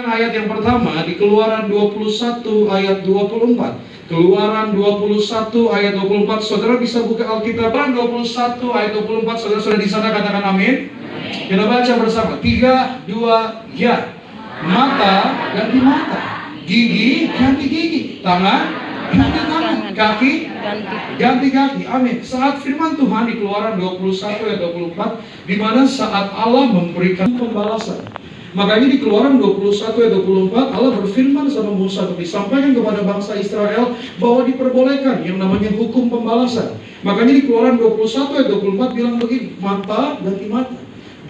Ayat yang pertama di Keluaran 21 ayat 24. Keluaran 21 ayat 24. Saudara bisa buka Alkitab. Keluaran 21 ayat 24. Saudara sudah di sana, katakan amin. Kita baca bersama. 3, 2, ya. Mata ganti mata, gigi ganti gigi, tangan ganti tangan, kaki ganti kaki. Amin. Saat firman Tuhan di Keluaran 21 ayat 24, di mana saat Allah memberikan pembalasan. Makanya di Keluaran 21 ayat 24 Allah berfirman sama Musa untuk disampaikan kepada bangsa Israel bahwa diperbolehkan yang namanya hukum pembalasan. Makanya di Keluaran 21 ayat 24 bilang begini, mata ganti mata,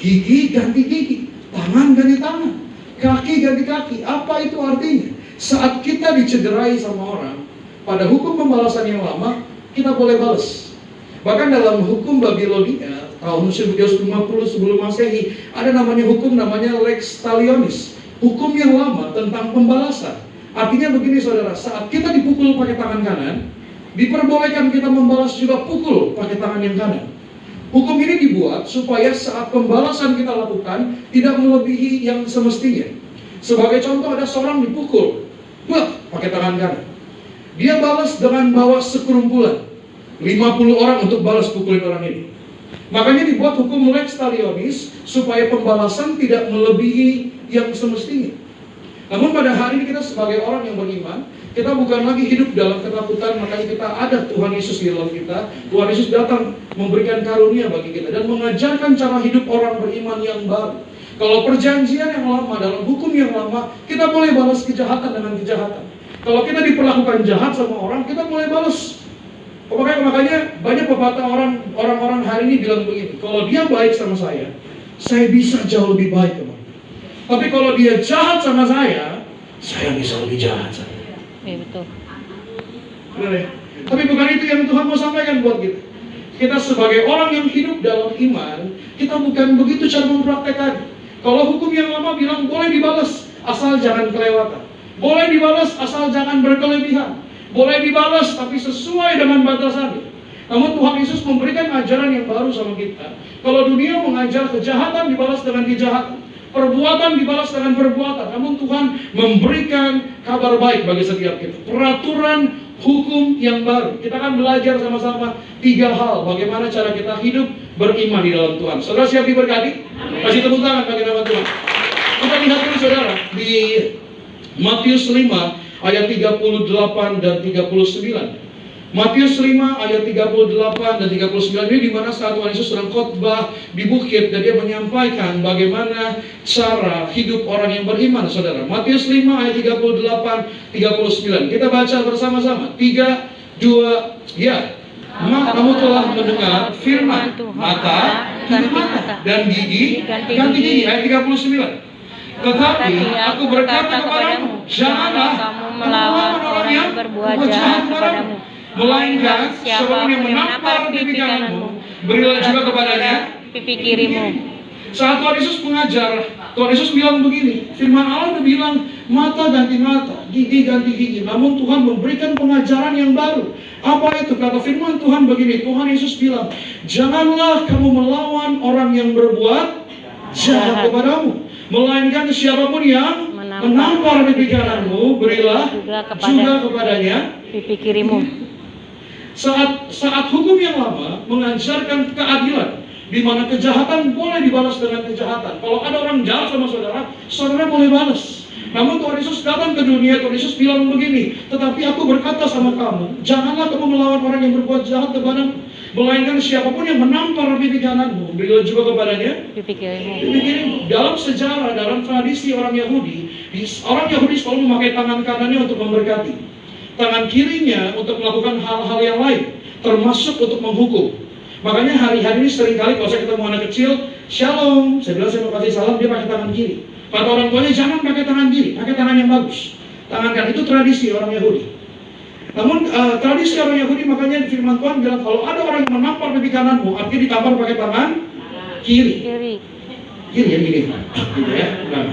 gigi ganti gigi, tangan ganti tangan, kaki ganti kaki. Apa itu artinya? Saat kita dicederai sama orang, pada hukum pembalasan yang lama kita boleh balas. Bahkan dalam hukum Babilonia tahun 750 sebelum Masehi ada namanya hukum namanya lex talionis, hukum yang lama tentang pembalasan. Artinya begini saudara, saat kita dipukul pakai tangan kanan, diperbolehkan kita membalas juga pukul pakai tangan yang kanan. Hukum ini dibuat supaya saat pembalasan kita lakukan tidak melebihi yang semestinya. Sebagai contoh, ada seorang dipukul pakai tangan kanan, dia balas dengan bawa sekerumpulan 50 orang untuk balas pukulin orang ini. Makanya dibuat hukum lex talionis supaya pembalasan tidak melebihi yang semestinya. Namun pada hari ini kita sebagai orang yang beriman, kita bukan lagi hidup dalam ketakutan. Makanya kita ada Tuhan Yesus di dalam kita. Tuhan Yesus datang memberikan karunia bagi kita dan mengajarkan cara hidup orang beriman yang baru. Kalau perjanjian yang lama, dalam hukum yang lama, kita boleh balas kejahatan dengan kejahatan. Kalau kita diperlakukan jahat sama orang, kita boleh balas. Makanya banyak pepatah orang-orang hari ini bilang begini, kalau dia baik sama saya bisa jauh lebih baik teman. Tapi kalau dia jahat sama saya bisa lebih jahat. Iya betul. Benar ya? Tapi bukan itu yang Tuhan mau sampaikan buat kita. Kita sebagai orang yang hidup dalam iman, kita bukan begitu cara mempraktekkan. Kalau hukum yang lama bilang boleh dibalas asal jangan kelewatan, boleh dibalas asal jangan berkelebihan, boleh dibalas tapi sesuai dengan batasannya. Namun Tuhan Yesus memberikan ajaran yang baru sama kita. Kalau dunia mengajar kejahatan dibalas dengan kejahatan, perbuatan dibalas dengan perbuatan. Namun Tuhan memberikan kabar baik bagi setiap kita. Peraturan hukum yang baru. Kita akan belajar sama-sama 3 hal bagaimana cara kita hidup beriman di dalam Tuhan. Saudara siap diberkati? Kasih tepuk tangan bagi nama Tuhan. Kita lihat dulu saudara di Matius 5 ayat 38 dan 39. Matius 5 ayat 38 dan 39 ini dimana saat Tuhan Yesus sedang khotbah di bukit dan dia menyampaikan bagaimana cara hidup orang yang beriman, saudara. Matius 5 ayat 38 39. Kita baca bersama-sama. 3, 2, ya. Kamu telah mendengar firman mata ganti mata dan gigi ganti gigi. Ayat 39. Tetapi aku berkata kepadamu, janganlah kamu melawan orang yang berbuat jahat kepadamu, melainkan siapa yang menampar pipi kananmu, berilah juga kepadanya pipi kirimu. Saat Tuhan Yesus mengajar, Tuhan Yesus bilang begini, firman Allah itu bilang mata ganti mata, gigi ganti gigi. Namun Tuhan memberikan pengajaran yang baru. Apa itu? Kata firman Tuhan begini, Tuhan Yesus bilang, janganlah kamu melawan orang yang berbuat jahat kepadamu, melainkan siapapun yang menampar pipi kananmu, berilah juga kepadanya pipi kirimu. Saat hukum yang lama mengajarkan keadilan, di mana kejahatan boleh dibalas dengan kejahatan. Kalau ada orang jahat sama saudara, saudara boleh balas. Namun Tuhan Yesus datang ke dunia, Tuhan Yesus bilang begini, tetapi aku berkata sama kamu, janganlah kamu melawan orang yang berbuat jahat kepadamu, melainkan siapapun yang menampar pipi kananmu, berilah juga kepadanya pipi kirimu. Dalam sejarah, dalam tradisi orang Yahudi selalu memakai tangan kanannya untuk memberkati, tangan kirinya untuk melakukan hal-hal yang lain, termasuk untuk menghukum. Makanya hari-hari ini seringkali kalau saya ketemu anak kecil, shalom, saya bilang saya mau kasih salam, dia pakai tangan kiri. Kata orang tuanya, jangan pakai tangan kiri, pakai tangan yang bagus. Tangan kanan itu tradisi orang Yahudi. Namun tradisi orang Yahudi, makanya firman Tuhan bilang kalau ada orang yang menampar pipi kananmu, artinya ditampar pakai tangan kiri. Kiri ya, gini. Gitu ya. Nah.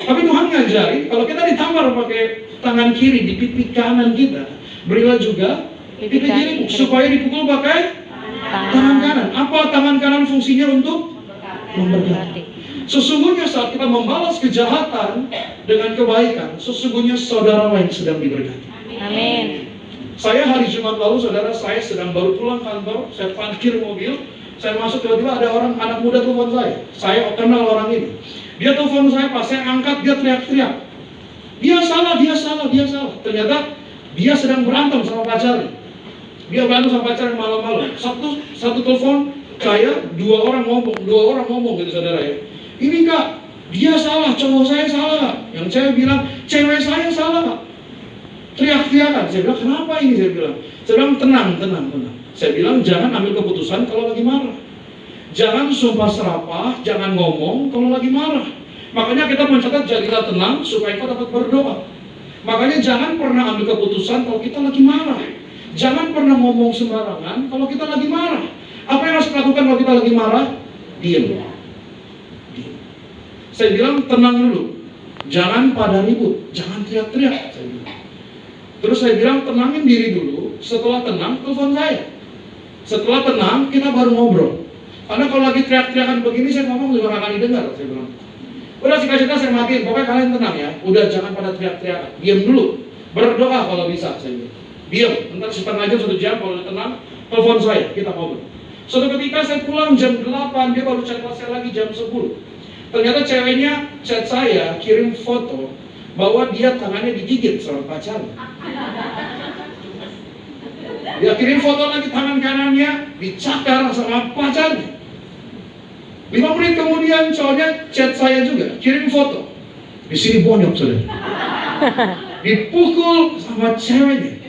Tapi Tuhan ngajarin kalau kita ditampar pakai tangan kiri di pipi kanan kita, berilah juga pipi kiri supaya dipukul pakai tangan kanan. Apa tangan kanan fungsinya? Untuk memberkati. Sesungguhnya saat kita membalas kejahatan dengan kebaikan, sesungguhnya saudara lain sedang diberkati. Amin. Saya hari Jumat lalu, saudara, saya sedang baru pulang kantor, saya parkir mobil, saya masuk, tiba-tiba ada orang, anak muda telepon saya kenal orang ini. Dia telepon saya, pas saya angkat, dia teriak-teriak. Dia salah. Ternyata dia sedang berantem sama pacarnya. Dia berantem sama pacarnya malam-malam. Satu telepon saya, dua orang ngomong gitu, saudara ya. Ini kak, dia salah, cowok saya salah. Yang saya bilang, cewek saya salah. Teriak-teriakan. Saya bilang, kenapa ini? Saya bilang, tenang. Saya bilang, jangan ambil keputusan kalau lagi marah. Jangan sumpah serapah, jangan ngomong kalau lagi marah. Makanya kita mencatat, jadilah tenang supaya kau dapat berdoa. Makanya jangan pernah ambil keputusan kalau kita lagi marah. Jangan pernah ngomong sembarangan kalau kita lagi marah. Apa yang harus dilakukan kalau kita lagi marah? Diam. Saya bilang, tenang dulu. Jangan pada ribut, jangan teriak-teriak. Saya bilang. Terus saya bilang, tenangin diri dulu. Setelah tenang, telepon saya. Setelah tenang, kita baru ngobrol. Karena kalau lagi teriak-teriakan begini, saya ngomong juga gak akan didengar. Saya bilang, udah singkat-singkat saya matiin. Pokoknya kalian tenang ya. Udah, jangan pada teriak-teriakan. Diam dulu. Berdoa kalau bisa. Saya bilang, diam. Ntar setengah jam, 1 jam, kalau udah tenang, telepon saya. Kita ngobrol. Suatu ketika saya pulang jam 8, dia baru chat saya lagi jam 10. Ternyata ceweknya chat saya, kirim foto bahwa dia tangannya digigit sama pacarnya. Dia kirim foto lagi, tangan kanannya dicakar sama pacarnya. 5 menit kemudian cowoknya chat saya juga, kirim foto. Di sini bonyok, saudara. Dipukul sama ceweknya.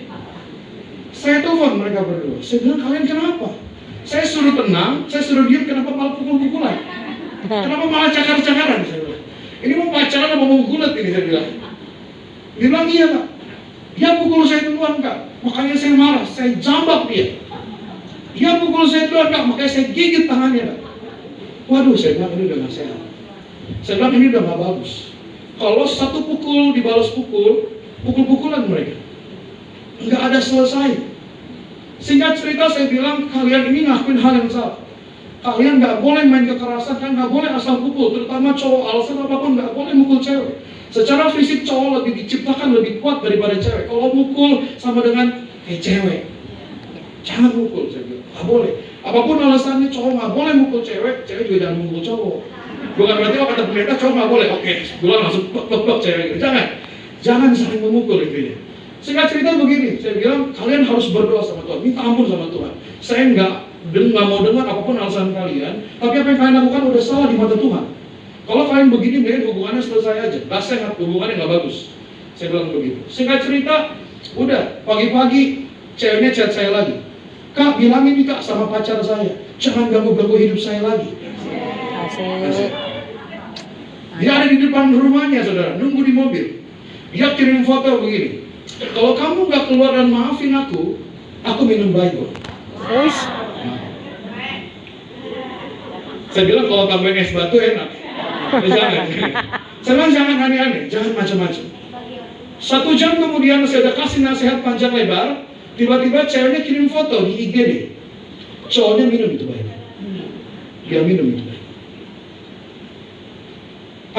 Saya telepon mereka berdua. Saya bilang, kalian kenapa? Saya suruh tenang, saya suruh diam, kenapa malah pukul-pukulan? Kenapa malah cakar-cakaran? Saya bilang, ini mau pacaran apa mau gulat ini? Saya bilang. Dia bilang, iya kak. Dia pukul saya duluan kak, makanya saya marah, saya jambak dia. Dia pukul saya duluan kak, makanya saya gigit tangannya kak. Waduh, saya bilang ini udah gak sehat. Saya bilang ini udah gak bagus. Kalau satu pukul dibalas pukul-pukulan mereka. Nggak ada selesai. Singkat cerita saya bilang, kalian ini ngakuin hal yang salah. Kalian nggak boleh main kekerasan, kan nggak boleh asal pukul. Terutama cowok, alasan apapun nggak boleh mukul cewek. Secara fisik cowok lebih diciptakan lebih kuat daripada cewek. Kalau mukul sama dengan cewek, jangan mukul. Saya bilang, nggak boleh. Apapun alasannya, cowok nggak boleh mukul cewek, cewek juga jangan mukul cowok. Bukan berarti kata pemerintah cowok nggak boleh. Oke, pulang langsung plek cewek. Jangan saling memukul intinya. Singkat cerita begini, saya bilang kalian harus berdoa sama Tuhan, minta ampun sama Tuhan. Saya nggak mau dengar apapun alasan kalian, tapi apa yang kalian lakukan udah salah di mata Tuhan. Kalau kalian begini, mending hubungannya selesai aja. Gak sehat, hubungannya nggak bagus. Saya bilang begitu. Singkat cerita, udah pagi-pagi ceweknya chat saya lagi. Kak, bilangin nih kak sama pacar saya, jangan ganggu-ganggu hidup saya lagi. Asik. Dia ada di depan rumahnya, saudara, nunggu di mobil. Dia kirim foto begini. Kalau kamu nggak keluar dan maafin aku minum Bible. Saya bilang kalau tambahin es batu enak. Jangan. Saya bilang jangan aneh-aneh, jangan macam-macam. 1 jam kemudian saya udah kasih nasihat panjang lebar, tiba-tiba ceweknya kirim foto di IG deh. Cowoknya minum itu Bible. Dia minum itu Bible.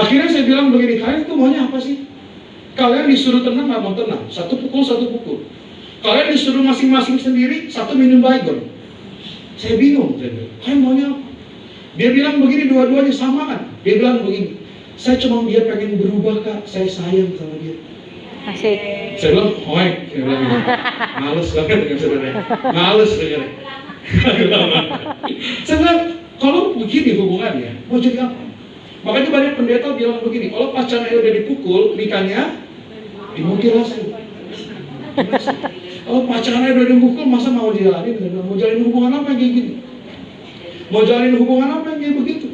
Akhirnya saya bilang begini, kalian itu maunya apa sih? Kalian disuruh tenang, nggak mau tenang. Satu pukul. Kalian disuruh masing-masing sendiri, satu minum Bible. Saya bingung. Kalian maunya apa? Dia bilang begini, dua-duanya samaan. Dia bilang begini, saya cuma dia pengen berubah kak, saya sayang sama dia. Asik. Saya bilang, hoi. Saya bilang, males banget dengan saudara. Males dengarnya. Saya bilang, kalau begini hubungannya, mau jadi apa? Makanya banyak pendeta bilang begini, kalau pacarnya udah dipukul, nikahnya dimutilasi. Kalau pacarnya udah dipukul, masa mau jalanin? Mau jalin hubungan apa yang kayak gini? Mau jalin hubungan apa yang kayak begitu?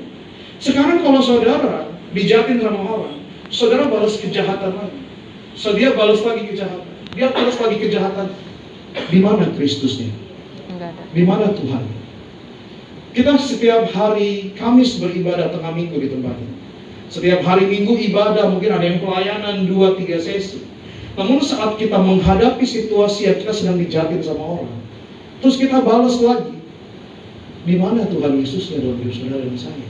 Sekarang kalau saudara dijahatin sama orang, saudara balas kejahatan lagi. So dia balas lagi kejahatan. Dia balas lagi kejahatan. Di mana Kristusnya? Di mana Tuhan? Kita setiap hari Kamis beribadah tengah minggu di tempat ini. Setiap hari Minggu ibadah, mungkin ada yang pelayanan 2-3 sesi. Namun saat kita menghadapi situasi yang kita sedang dijahatin sama orang, terus kita balas lagi, di mana Tuhan Yesusnya dalam hidup saudara dan saya?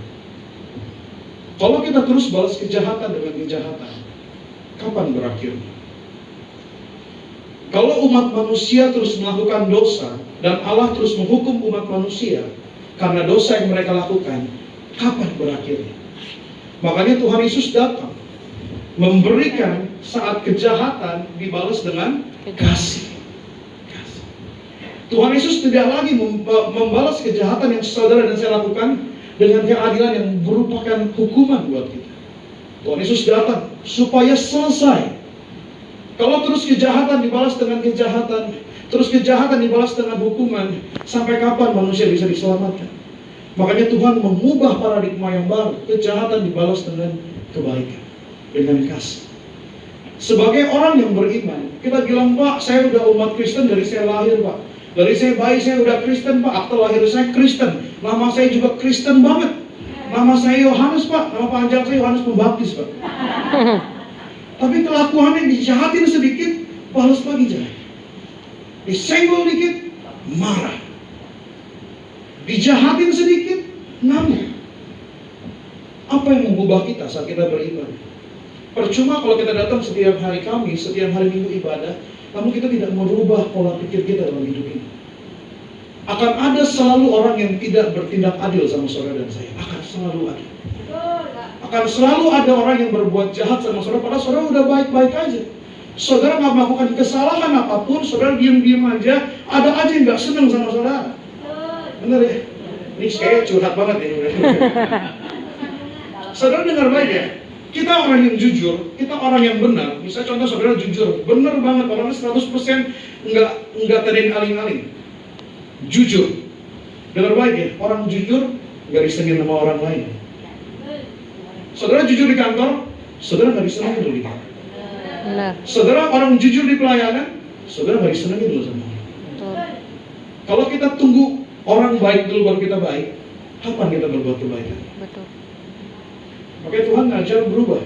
Kalau kita terus balas kejahatan dengan kejahatan, kapan berakhirnya? Kalau umat manusia terus melakukan dosa dan Allah terus menghukum umat manusia karena dosa yang mereka lakukan, kapan berakhirnya? Makanya Tuhan Yesus datang memberikan saat kejahatan dibalas dengan kasih. Tuhan Yesus tidak lagi membalas kejahatan yang saudara dan saya lakukan dengan keadilan yang merupakan hukuman buat kita. Tuhan Yesus datang supaya selesai. Kalau terus kejahatan dibalas dengan kejahatan, terus kejahatan dibalas dengan hukuman, sampai kapan manusia bisa diselamatkan? Makanya Tuhan mengubah paradigma yang baru. Kejahatan dibalas dengan kebaikan, dengan kasih. Sebagai orang yang beriman, kita bilang, Pak, saya udah umat Kristen dari saya lahir, Pak. Dari saya bayi saya udah Kristen, Pak. Akte lahir saya Kristen. Nama saya juga Kristen banget. Nama saya Yohanes, Pak. Nama panjang saya Yohanes Pembaptis, Pak. Tapi kelakuannya dijahatin sedikit, balas lagi jahat. Disenggol dikit, marah. Dijahatin sedikit, ngamuk. Apa yang mengubah kita saat kita beriman? Percuma kalau kita datang setiap hari Kamis, setiap hari Minggu ibadah, namun kita tidak merubah pola pikir kita dalam hidup ini. Akan ada selalu orang yang tidak bertindak adil sama saudara dan saya. Akan selalu ada. Akan selalu ada orang yang berbuat jahat sama saudara, padahal saudara udah baik-baik aja. Saudara nggak melakukan kesalahan apapun, saudara diam-diam aja, ada aja yang nggak seneng sama saudara. Bener ya? Ini kayaknya curhat banget ya. Saudara dengar baik ya? Kita orang yang jujur, kita orang yang benar. Misalnya contoh saudara jujur, benar banget, orangnya 100% nggak tadain aling-aling. Jujur. Dengar baik ya, orang jujur nggak disengin sama orang lain. Saudara jujur di kantor, saudara nggak disengin dulu di kantor. Saudara orang jujur di pelayanan, saudara nggak disengin dulu sama orang. Kalau kita tunggu orang baik dulu baru kita baik, kapan kita berbuat kebaikan? Betul. Makanya Tuhan ngajar berubah.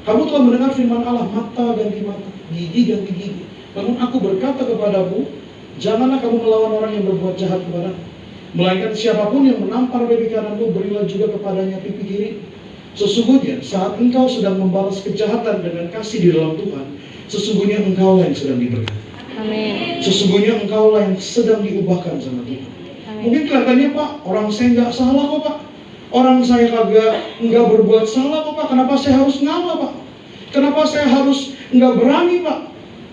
Kamu telah mendengar firman Allah, mata ganti mata, gigi ganti gigi. Namun aku berkata kepadamu, janganlah kamu melawan orang yang berbuat jahat kepadamu. Melainkan siapapun yang menampar pipi kananmu, berilah juga kepadanya pipi kiri. Sesungguhnya saat engkau sedang membalas kejahatan dengan kasih di dalam Tuhan, sesungguhnya engkau yang sedang diberkati. Amin. Sesungguhnya engkau yang sedang diubahkan sama Tuhan. Amin. Mungkin kelihatannya, Pak, orang saya nggak salah kok, Pak. Orang saya nggak berbuat salah kok, Pak. Kenapa saya harus ngalah, Pak? Kenapa saya harus nggak berani, Pak?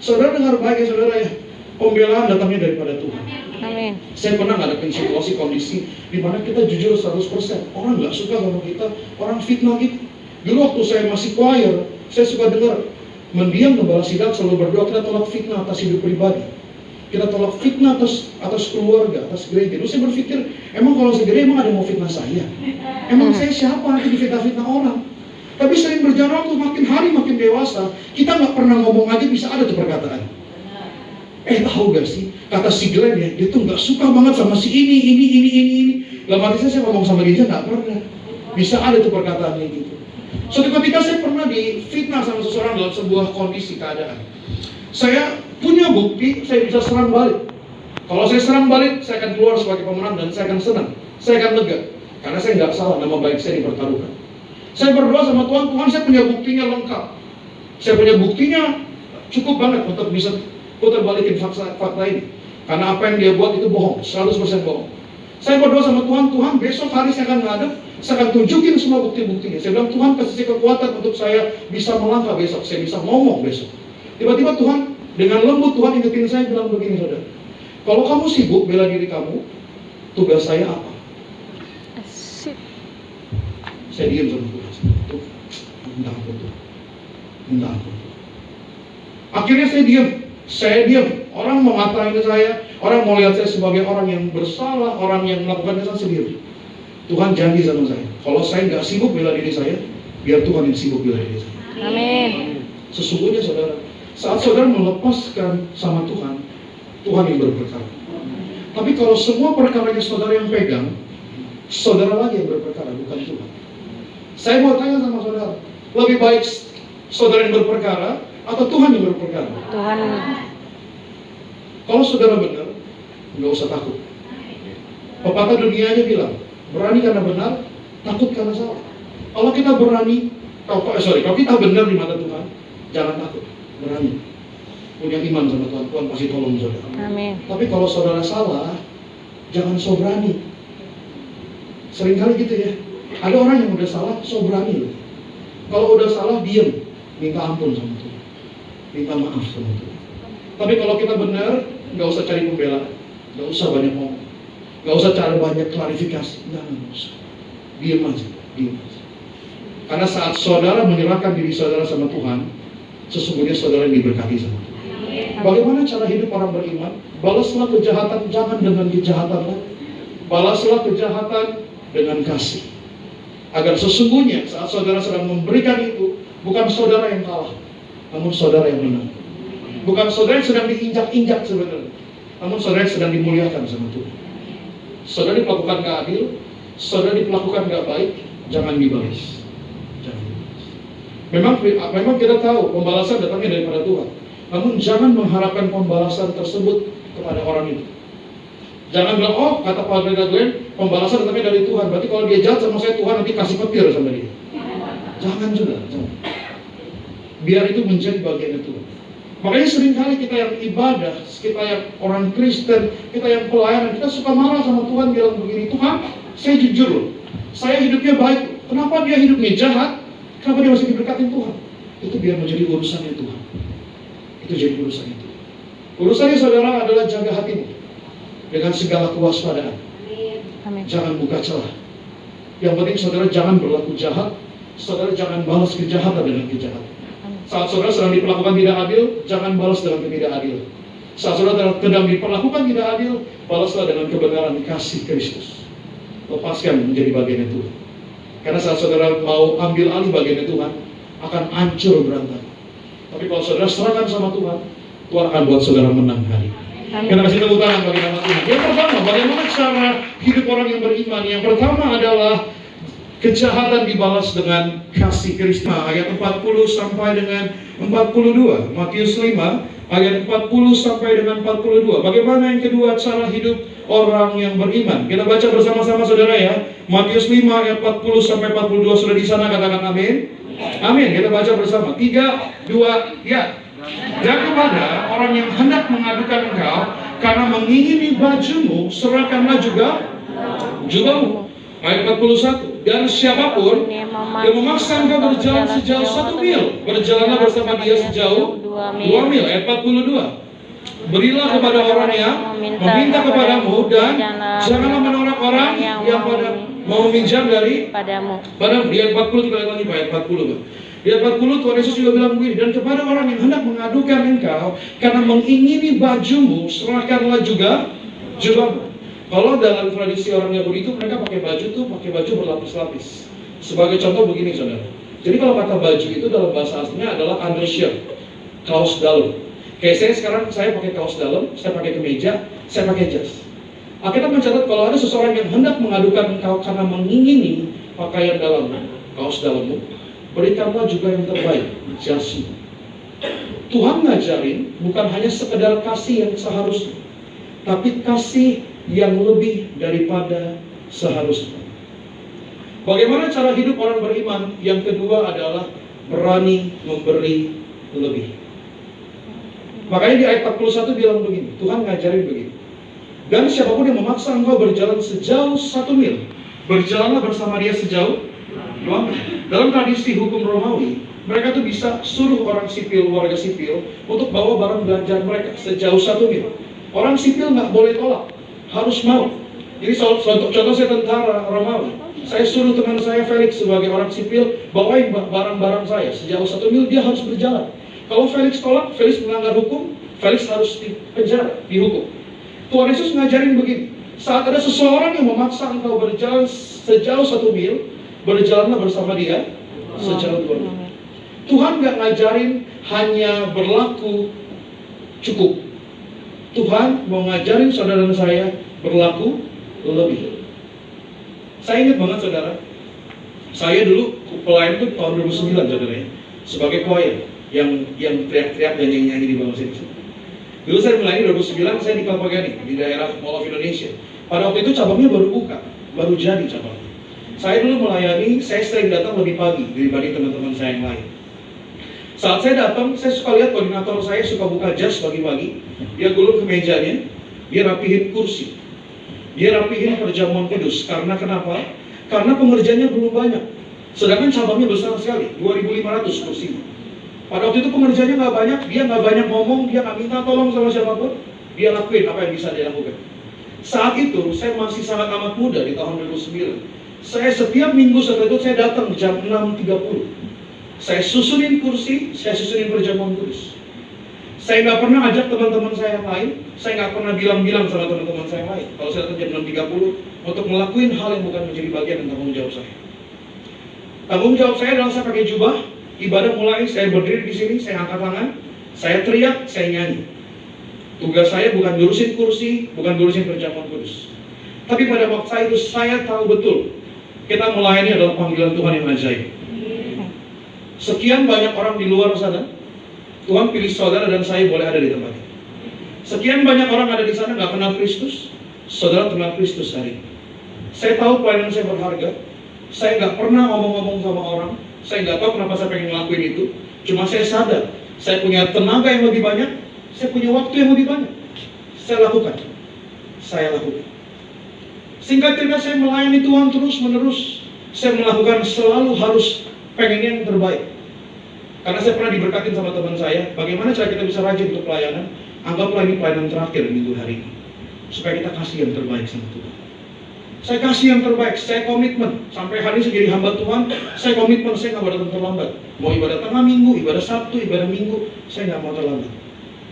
Saudara dengar baik ya, saudara ya. Pembelaan datangnya daripada Tuhan. Amin. Saya pernah ngadepin situasi kondisi di mana kita jujur 100%. Orang nggak suka sama kita, orang fitnah kita. Dulu waktu saya masih choir, saya suka dengar mendiam membalas sidang, selalu berdoa, kita tolak fitnah atas hidup pribadi. Kita tolak fitnah atas keluarga, atas gereja. Lalu saya berpikir, emang kalau saya gereja emang ada yang mau fitnah saya? Emang saya siapa nanti difitnah-fitnah orang? Tapi sering berjalan waktu, makin hari makin dewasa, kita nggak pernah ngomong aja bisa ada tuh perkataan. Tahu gak sih, kata si Glenn ya, dia tuh nggak suka banget sama si ini. Dalam hati saya ngomong sama dia nggak pernah. Bisa ada tuh perkataan kayak gitu. Suatu ketika saya pernah difitnah sama seseorang dalam sebuah kondisi keadaan. Saya punya bukti, saya bisa serang balik. Kalau saya serang balik, saya akan keluar sebagai pemenang dan saya akan senang. Saya akan lega, karena saya nggak salah, nama baik saya dipertaruhkan. Saya berdoa sama Tuhan, Tuhan saya punya buktinya lengkap. Saya punya buktinya cukup banget untuk bisa putar balikin fakta ini. Karena apa yang dia buat itu bohong, 100% bohong. Saya berdoa sama Tuhan, Tuhan besok hari saya akan ngadep, saya akan tunjukin semua bukti-buktinya. Saya bilang, Tuhan kasih saya kekuatan untuk saya bisa melangkah besok, saya bisa ngomong besok. Tiba-tiba Tuhan dengan lembut Tuhan ingetin saya bilang begini, saudara. Kalau kamu sibuk bela diri kamu, tugas saya apa? Asik. Saya diam sama Tuhan. Tuh, minta ampun tuh. Minta ampun. Akhirnya saya diam. Orang mau ngatain saya, orang mau lihat saya sebagai orang yang bersalah, orang yang melakukan kesalahan sendiri. Tuhan janji sama saya, kalau saya nggak sibuk bela diri saya, biar Tuhan yang sibuk bela diri saya. Amin. Sesungguhnya saudara, saat saudara melepaskan sama Tuhan, Tuhan yang berperkara. Tapi kalau semua perkaranya saudara yang pegang, saudara lagi yang berperkara, bukan Tuhan. Saya mau tanya sama saudara, lebih baik saudara yang berperkara atau Tuhan yang berperkara? Tuhan. Kalau saudara benar, nggak usah takut. Pepatah dunia aja bilang, berani karena benar, takut karena salah. Kalau kita berani, kalau kita benar di mata Tuhan, jangan takut, berani. Punya iman sama Tuhan, Tuhan pasti tolong saudara. Amin. Tapi kalau saudara salah, jangan so berani. Seringkali gitu ya. Ada orang yang udah salah, so berani loh. Kalau udah salah, diam, minta ampun sama Tuhan, minta maaf sama Tuhan. Tapi kalau kita benar, nggak usah cari pembelaan, nggak usah banyak ngomong, nggak usah cari banyak klarifikasi, jangan usah. Diam aja, diam aja. Karena saat saudara menyerahkan diri saudara sama Tuhan, sesungguhnya saudara diberkati sama Tuhan. Bagaimana cara hidup orang beriman? Balaslah kejahatan, jangan dengan kejahatan lagi. Balaslah kejahatan dengan kasih. Agar sesungguhnya saat saudara sedang memberikan itu, bukan saudara yang kalah, namun saudara yang menang. Bukan saudara yang sedang diinjak-injak sebenarnya, namun saudara yang sedang dimuliakan sama Tuhan. Saudara diperlakukan gak adil, saudara diperlakukan gak baik, jangan dibalas. Jangan dibalas. Memang kita tahu pembalasan datangnya daripada Tuhan, namun jangan mengharapkan pembalasan tersebut kepada orang itu. Jangan bilang, oh kata Pak Glenn, pembalasan datangnya dari Tuhan, berarti kalau dia jahat sama saya, Tuhan nanti kasih petir sama dia. Jangan juga, jangan. Biar itu menjadi bagian Tuhan. Makanya seringkali kita yang ibadah, kita yang orang Kristen, kita yang pelayanan, kita suka marah sama Tuhan, bilang begini, Tuhan, saya jujur loh, saya hidupnya baik, kenapa dia hidupnya jahat, kenapa dia masih diberkatin Tuhan? Itu biar menjadi urusannya Tuhan. Itu jadi urusannya Tuhan. Urusannya saudara adalah jaga hatimu dengan segala kewaspadaan. Amin. Jangan buka celah. Yang penting saudara jangan berlaku jahat, saudara jangan balas kejahatan dengan kejahatan. Saat saudara sedang diperlakukan tidak adil, jangan balas dengan ketidakadilan. Saat saudara sedang diperlakukan tidak adil, balaslah dengan kebenaran kasih Kristus. Lepaskan menjadi bagian Tuhan. Karena saat saudara mau ambil alih bagian Tuhan, akan hancur berantakan. Tapi kalau saudara serahkan sama Tuhan, Tuhan akan buat saudara menang hari. Kita kasih tepuk tangan bagi nama Tuhan. Yang pertama, bagaimana cara hidup orang yang beriman? Yang pertama adalah kejahatan dibalas dengan kasih Kristus. Ayat 40 sampai dengan 42. Matius 5 ayat 40 sampai dengan 42. Bagaimana yang kedua cara hidup orang yang beriman? Kita baca bersama-sama saudara ya. Matius 5 ayat 40 sampai 42. Sudah di sana, katakan amin. Amin. Kita baca bersama. 3, 2, ya. Dan kepada orang yang hendak mengadukan engkau karena mengingini bajumu, serahkanlah juga jubamu. Ayat 41. Dan siapapun yang memaksa engkau berjalan sejauh 1 mil, berjalanlah bersama dia sejauh 2 mil. Ayat 42. Berilah kepada orang yang meminta kepadamu, dan janganlah menolak orang yang mau meminjam dari padamu. Di ayat 40 kita lihat lagi, ayat 40. Di ayat 40 Tuhan Yesus juga bilang begini, dan kepada orang yang hendak mengadukan engkau karena mengingini bajumu, serahkanlah juga jubamu. Kalau dalam tradisi orang Yahudi itu mereka pakai baju berlapis-lapis. Sebagai contoh begini saudara. Jadi kalau kata baju itu dalam bahasa aslinya adalah undershirt, kaos dalam. Kayak saya sekarang, saya pakai kaos dalam, saya pakai kemeja, saya pakai jas. Alkitab mencatat kalau ada seseorang yang hendak mengadukan engkau karena mengingini pakaian dalammu, kaos dalammu, berikanlah juga yang terbaik, jasmu. Tuhan ngajarin bukan hanya sekedar kasih yang seharusnya, tapi kasih yang lebih daripada seharusnya. Bagaimana cara hidup orang beriman? Yang kedua adalah berani memberi lebih. Makanya di ayat 41 bilang begini, Tuhan ngajarin begini. Dan siapapun yang memaksa engkau berjalan sejauh 1 mil, berjalanlah bersama dia sejauh 2 mil. Dalam tradisi hukum Romawi, mereka tuh bisa suruh orang sipil, warga sipil, untuk bawa barang belanjaan mereka sejauh 1 mil. Orang sipil nggak boleh tolak, harus mau. Jadi contoh saya tentara Romawi, saya suruh teman saya Felix sebagai orang sipil bawain barang-barang saya sejauh 1 mil, dia harus berjalan. Kalau Felix tolak, Felix melanggar hukum, Felix harus dipenjara, dihukum. Tuhan Yesus ngajarin begini, saat ada seseorang yang memaksa engkau berjalan sejauh 1 mil, berjalanlah bersama dia sejauh 2 mil. Tuhan nggak ngajarin hanya berlaku cukup. Tuhan mau ngajarin saudara dan saya berlaku lebih. Saya ingat banget saudara, saya dulu pelayan itu tahun 2009 saudara ya, sebagai choir yang teriak-teriak dan nyanyi-nyanyi di bawah sini. Dulu saya melayani 2009, saya di Kelapa Gading, di daerah Mall of Indonesia. Pada waktu itu cabangnya baru buka, baru jadi cabangnya. Saya dulu melayani, saya sering datang lebih pagi daripada teman-teman saya yang lain. Saat saya datang, saya suka lihat koordinator saya suka buka jas pagi-pagi. Dia gulung ke mejanya, dia rapihin kursi, dia rapihin perjamuan kudus. Karena kenapa? Karena pengerjanya belum banyak. Sedangkan cabangnya besar sekali, 2.500 kursinya. Pada waktu itu pengerjanya nggak banyak, dia nggak banyak ngomong, dia nggak minta tolong sama siapapun. Dia lakuin apa yang bisa dia lakukan. Saat itu, saya masih sangat amat muda di tahun 2009. Saya setiap minggu setelah itu saya datang jam 6.30. Saya susunin kursi, saya susunin perjamuan kudus. Saya nggak pernah ajak teman-teman saya yang lain, saya nggak pernah bilang-bilang sama teman-teman saya yang lain. Kalau saya datang jam 6.30 untuk ngelakuin hal yang bukan menjadi bagian dan tanggung jawab saya. Tanggung jawab saya adalah saya pakai jubah, ibadah mulai, saya berdiri di sini, saya angkat tangan, saya teriak, saya nyanyi. Tugas saya bukan ngurusin kursi, bukan ngurusin perjamuan kudus. Tapi pada waktu itu saya tahu betul, kita melayani adalah panggilan Tuhan yang ajaib. Sekian banyak orang di luar sana, Tuhan pilih saudara dan saya boleh ada di tempat ini. Sekian banyak orang ada di sana nggak kenal Kristus, saudara kenal Kristus hari ini. Saya tahu pelayanan saya berharga. Saya nggak pernah ngomong-ngomong sama orang. Saya nggak tahu kenapa saya pengen ngelakuin itu. Cuma saya sadar, saya punya tenaga yang lebih banyak, saya punya waktu yang lebih banyak. Saya lakukan. Saya lakukan. Singkat cerita, saya melayani Tuhan terus-menerus. Saya melakukan selalu harus pengen yang terbaik. Karena saya pernah diberkatin sama teman saya, bagaimana cara kita bisa rajin untuk pelayanan? Anggaplah ini pelayanan terakhir minggu hari ini, supaya kita kasih yang terbaik sama Tuhan. Saya kasih yang terbaik, saya komitmen. Sampai hari ini saya jadi hamba Tuhan, saya komitmen, saya nggak mau datang terlambat. Mau ibadah tengah minggu, ibadah Sabtu, ibadah Minggu, saya nggak mau terlambat.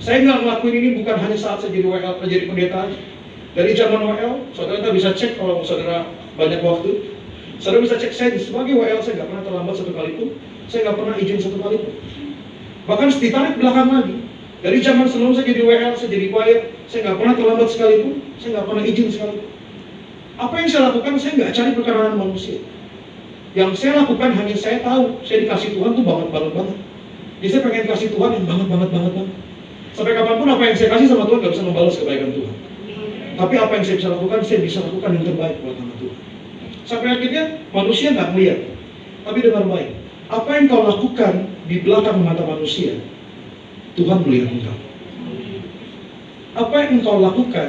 Saya nggak ngelakuin ini bukan hanya saat saya jadi WL, jadi pendeta aja. Dari zaman WL, saudara bisa cek kalau saudara banyak waktu. Saudara bisa cek saya sebagai WL, saya nggak pernah terlambat satu kali pun. Saya nggak pernah izin satu kali pun. Bahkan ditarik belakang lagi. Dari zaman sebelum saya jadi WL, saya jadi choir, saya nggak pernah terlambat sekalipun. Saya nggak pernah izin sekalipun. Apa yang saya lakukan, saya nggak cari perkenanan manusia. Yang saya lakukan hanya saya tahu, saya dikasih Tuhan tuh banget. Jadi saya pengen kasih Tuhan yang banget. Sampai kapanpun apa yang saya kasih sama Tuhan nggak bisa membalas kebaikan Tuhan. Tapi apa yang saya bisa lakukan, saya bisa lakukan yang terbaik buat nama Tuhan. Sampai akhirnya manusia nggak melihat, tapi dengar baik. Apa yang kau lakukan di belakang mata manusia, Tuhan melihat engkau. Apa yang engkau lakukan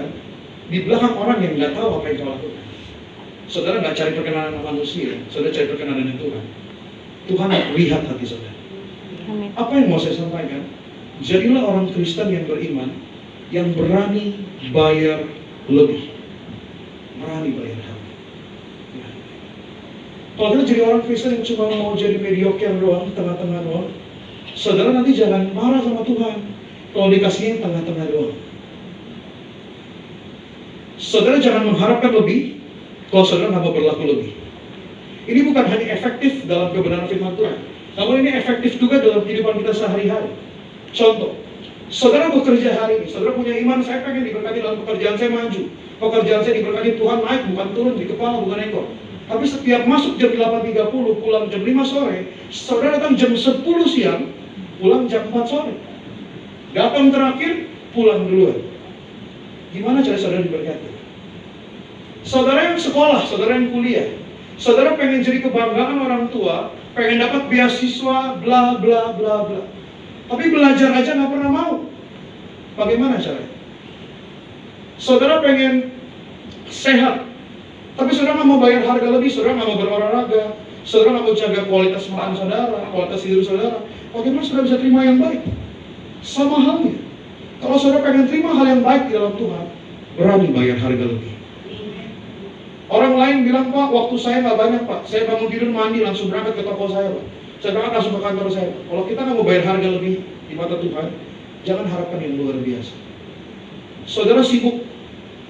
di belakang orang yang nggak tahu apa yang kau lakukan. Saudara nggak cari perkenanan manusia, saudara cari perkenanan dengan Tuhan. Tuhan lihat hati saudara. Amin. Apa yang mau saya sampaikan? Jadilah orang Kristen yang beriman, yang berani bayar lebih, berani bayar harga. Kalau kita jadi orang Kristen yang cuma mau jadi mediocre doang, tengah-tengah doang, saudara nanti jangan marah sama Tuhan kalau dikasihnya yang tengah-tengah doang. Saudara jangan mengharapkan lebih kalau saudara nggak mau berlaku lebih. Ini bukan hanya efektif dalam kebenaran firman Tuhan, namun ini efektif juga dalam kehidupan kita sehari-hari. Contoh, saudara bekerja hari ini, saudara punya iman, saya pengen diberkati dalam pekerjaan saya maju. Pekerjaan saya diberkati Tuhan naik, bukan turun, di kepala, bukan ekor. Tapi setiap masuk jam 8.30, pulang jam 5 sore, saudara datang jam 10 siang, pulang jam 4 sore. Datang terakhir, pulang duluan. Gimana cara saudara diberkati? Saudara yang sekolah, saudara yang kuliah, saudara pengen jadi kebanggaan orang tua, pengen dapat beasiswa, bla bla bla bla. Tapi belajar aja nggak pernah mau. Bagaimana caranya? Saudara pengen sehat, tapi saudara nggak mau bayar harga lebih, saudara nggak mau berolahraga, saudara nggak mau jaga kualitas makan saudara, kualitas tidur saudara. Bagaimana saudara bisa terima yang baik? Sama halnya, kalau saudara pengen terima hal yang baik di dalam Tuhan, berani bayar harga lebih. Orang lain bilang, Pak, waktu saya nggak banyak, Pak. Saya bangun tidur mandi langsung berangkat ke toko saya, Pak. Saya berangkat langsung ke kantor saya, Pak. Kalau kita nggak mau bayar harga lebih di mata Tuhan, jangan harapkan yang luar biasa. Saudara sibuk,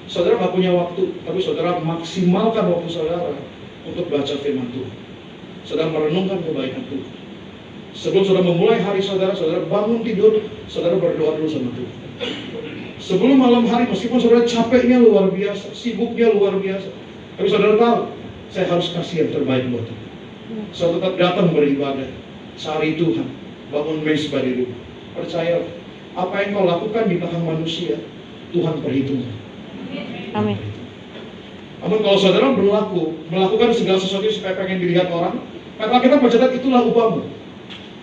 saudara nggak punya waktu, tapi saudara maksimalkan waktu saudara untuk baca firman Tuhan. Saudara merenungkan kebaikan Tuhan. Sebelum saudara memulai hari saudara, saudara bangun tidur, saudara berdoa dulu sama Tuhan. Sebelum malam hari, meskipun saudara capeknya luar biasa, sibuknya luar biasa, tapi saudara tahu, saya harus kasih yang terbaik buat Tuhan. Saya tetap datang beribadah, cari Tuhan, bangun mesbah di rumah. Percaya, apa yang kau lakukan di belakang manusia, Tuhan perhitungkan. Amin. Namun kalau saudara melakukan segala sesuatu supaya pengen dilihat orang, kata kita bercatat itulah upahmu.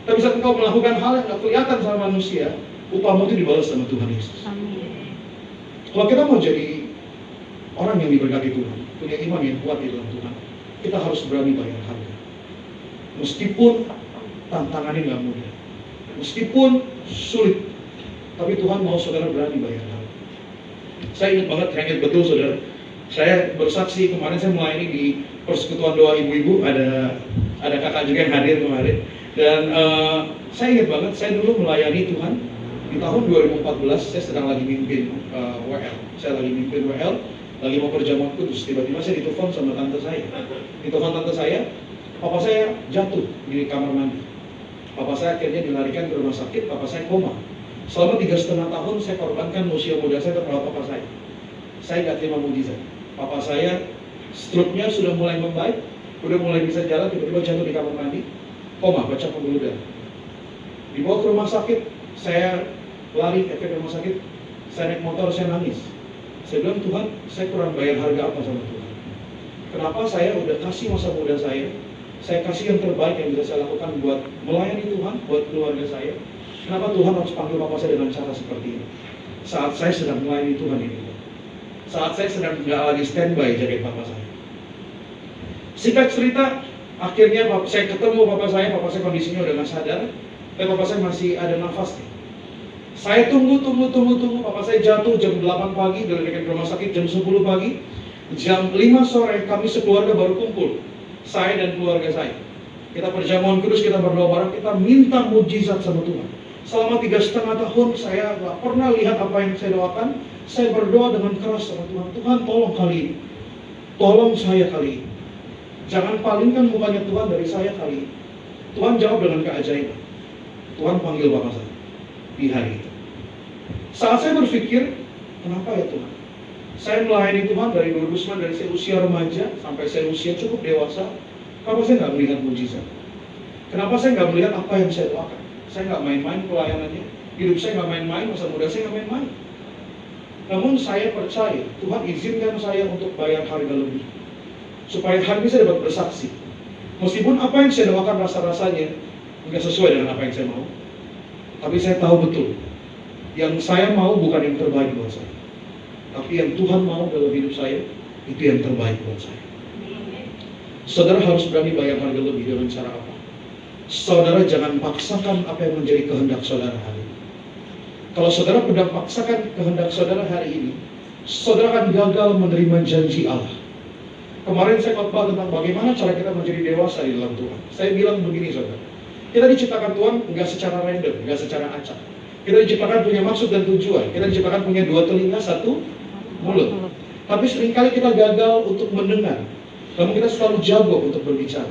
Tapi saat engkau melakukan hal yang gak kelihatan sama manusia, upahmu itu dibalas sama Tuhan Yesus. Amin. Kalau kita mau jadi orang yang diberkati Tuhan, punya iman yang kuat di dalam Tuhan, kita harus berani bayar harga. Meskipun tantangannya gak mudah, meskipun sulit, tapi Tuhan mau saudara berani bayar harga. Saya ingat banget, saya ingat betul saudara, saya bersaksi kemarin saya melayani di persekutuan doa ibu-ibu, ada kakak juga yang hadir kemarin. Dan saya ingat banget, saya dulu melayani Tuhan di tahun 2014. Saya sedang lagi mimpin WL. Saya lagi mimpin WL, lagi mau perjamuan kudus. Tiba-tiba saya ditelepon sama tante saya. Ditelepon tante saya, papa saya jatuh di kamar mandi. Papa saya akhirnya dilarikan ke rumah sakit, papa saya koma. Selama 3,5 tahun saya korbankan usia muda saya terhadap papa saya. Saya nggak terima mujizat. Papa saya stroke-nya sudah mulai membaik, udah mulai bisa jalan, tiba-tiba jatuh di kamar mandi. Koma, baca pembuluh darah. Dibawa ke rumah sakit, saya lari ke rumah sakit, saya naik motor, saya nangis. Saya bilang, Tuhan, saya kurang bayar harga apa sama Tuhan? Kenapa saya udah kasih masa muda saya kasih yang terbaik yang bisa saya lakukan buat melayani Tuhan, buat keluarga saya. Kenapa Tuhan harus panggil papa saya dengan cara seperti ini? Saat saya sedang melayani Tuhan ini. Saat saya sedang nggak lagi standby jagain papa saya. Singkat cerita, akhirnya saya ketemu papa saya kondisinya udah nggak sadar, dan papa saya masih ada nafasnya. Saya tunggu, papa saya jatuh jam 8 pagi, dari rumah sakit jam 10 pagi, jam 5 sore kami sekeluarga baru kumpul, saya dan keluarga saya. Kita perjamuan kudus, kita berdoa bareng, kita minta mujizat sama Tuhan. Selama 3,5 tahun saya nggak pernah lihat apa yang saya doakan. Saya berdoa dengan keras sama Tuhan, Tuhan tolong kali ini, tolong saya kali ini. Jangan palingkan mukanya Tuhan dari saya kali ini. Tuhan jawab dengan keajaiban. Tuhan panggil bapak saya di hari itu. Saat saya berpikir, kenapa ya Tuhan? Saya melayani Tuhan dari 2009, dari saya usia remaja sampai saya usia cukup dewasa. Kenapa saya nggak melihat mujizat? Kenapa saya nggak melihat apa yang saya doakan? Saya nggak main-main pelayanannya. Hidup saya nggak main-main, masa muda saya nggak main-main. Namun saya percaya Tuhan izinkan saya untuk bayar harga lebih, supaya hari ini saya dapat bersaksi. Meskipun apa yang saya doakan rasa-rasanya nggak sesuai dengan apa yang saya mau, tapi saya tahu betul yang saya mau bukan yang terbaik buat saya, tapi yang Tuhan mau dalam hidup saya itu yang terbaik buat saya. Saudara harus berani bayar harga lebih. Dengan cara apa? Saudara jangan paksakan apa yang menjadi kehendak saudara hari ini. Kalau saudara sedang paksakan kehendak saudara hari ini, saudara akan gagal menerima janji Allah. Kemarin saya khotbah tentang bagaimana cara kita menjadi dewasa di dalam Tuhan. Saya bilang begini saudara, kita diciptakan Tuhan nggak secara random, nggak secara acak. Kita diciptakan punya maksud dan tujuan. Kita diciptakan punya 2 telinga, 1 mulut. Tapi seringkali kita gagal untuk mendengar. Namun kita selalu jago untuk berbicara.